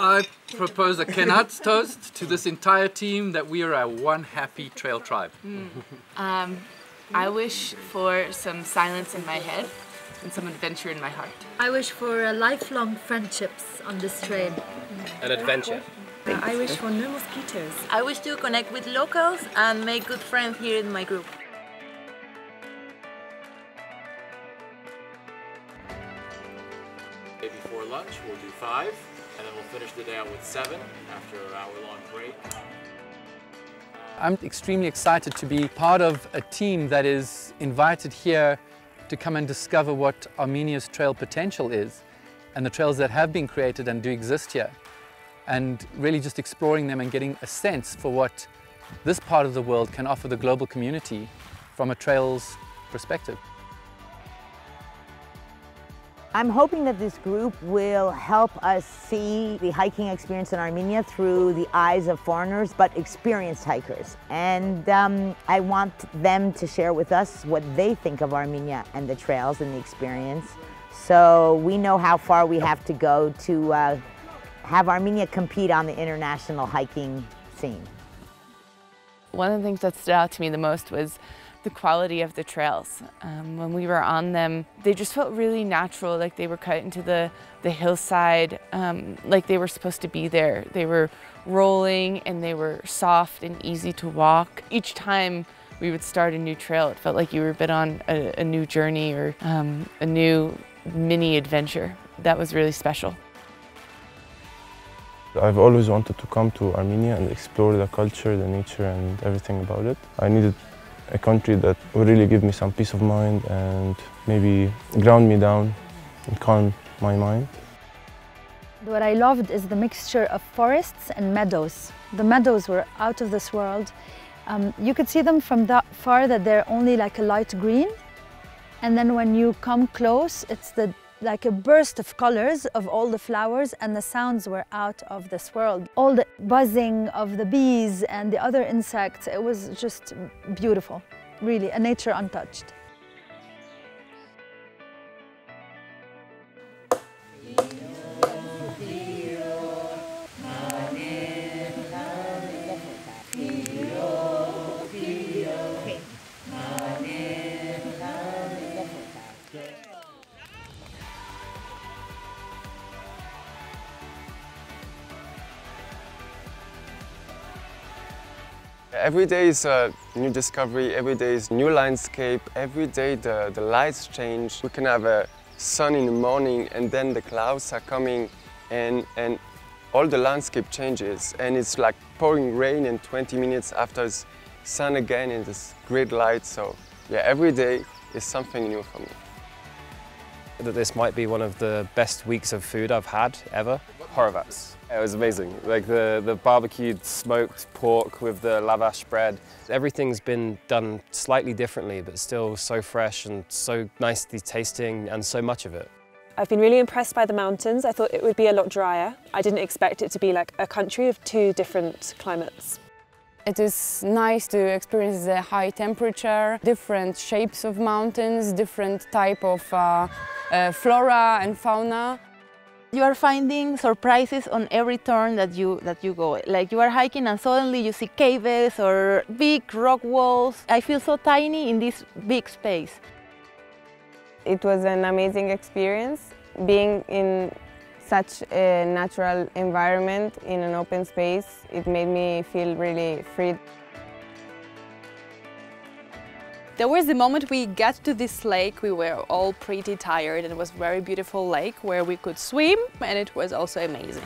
I propose a Kenat's toast to this entire team that we are a one happy trail tribe. I wish for some silence in my head and some adventure in my heart. I wish for lifelong friendships on this trail. An adventure. I wish for no mosquitoes. I wish to connect with locals and make good friends here in my group. Before lunch, we'll do 5, and then we'll finish the day out with 7 after an hour-long break. I'm extremely excited to be part of a team that is invited here to come and discover what Armenia's trail potential is and the trails that have been created and do exist here, and really just exploring them and getting a sense for what this part of the world can offer the global community from a trails perspective. I'm hoping that this group will help us see the hiking experience in Armenia through the eyes of foreigners, but experienced hikers. And I want them to share with us what they think of Armenia and the trails and the experience, so we know how far we have to go to have Armenia compete on the international hiking scene. One of the things that stood out to me the most was the quality of the trails. When we were on them, they just felt really natural, like they were cut into the hillside, like they were supposed to be there. They were rolling and they were soft and easy to walk. Each time we would start a new trail, it felt like you were a bit on a new journey or a new mini adventure. That was really special. I've always wanted to come to Armenia and explore the culture, the nature and everything about it. I needed a country that would really give me some peace of mind and maybe ground me down and calm my mind. What I loved is the mixture of forests and meadows. The meadows were out of this world. You could see them from that far that they're only like a light green. And then when you come close, it's like a burst of colors of all the flowers, and the sounds were out of this world. All the buzzing of the bees and the other insects, it was just beautiful. Really, a nature untouched. Every day is a new discovery, every day is new landscape, every day the lights change. We can have a sun in the morning and then the clouds are coming and all the landscape changes, and it's like pouring rain and 20 minutes after it's sun again and this great light. So yeah, every day is something new for me. That this might be one of the best weeks of food I've had ever. Horovats. It was amazing. Like the barbecued smoked pork with the lavash bread. Everything's been done slightly differently, but still so fresh and so nicely tasting, and so much of it. I've been really impressed by the mountains. I thought it would be a lot drier. I didn't expect it to be like a country of 2 different climates. It is nice to experience the high temperature, different shapes of mountains, different type of flora and fauna. You are finding surprises on every turn that you go. Like you are hiking and suddenly you see caves or big rock walls. I feel so tiny in this big space. It was an amazing experience. Being in such a natural environment, in an open space, it made me feel really free. There was the moment we got to this lake, we were all pretty tired, and it was a very beautiful lake where we could swim, and it was also amazing.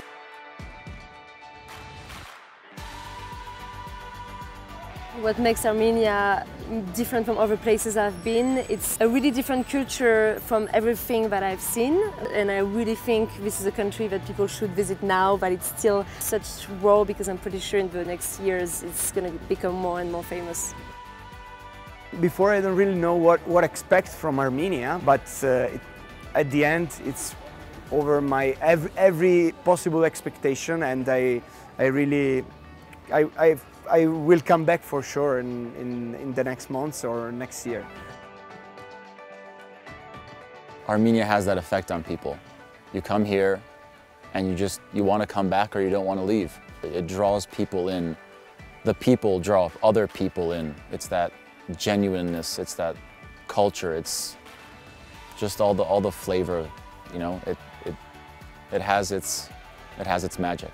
What makes Armenia different from other places I've been, it's a really different culture from everything that I've seen, and I really think this is a country that people should visit now, but it's still such raw, because I'm pretty sure in the next years it's going to become more and more famous. Before, I don't really know what expect from Armenia, but at the end it's over my every possible expectation, and I will come back for sure in the next months or next year. Armenia has that effect on people. You come here and you want to come back or you don't want to leave. It draws people in. The people draw other people in. It's that genuineness, it's that culture, it's just all the flavor, you know, it has its magic.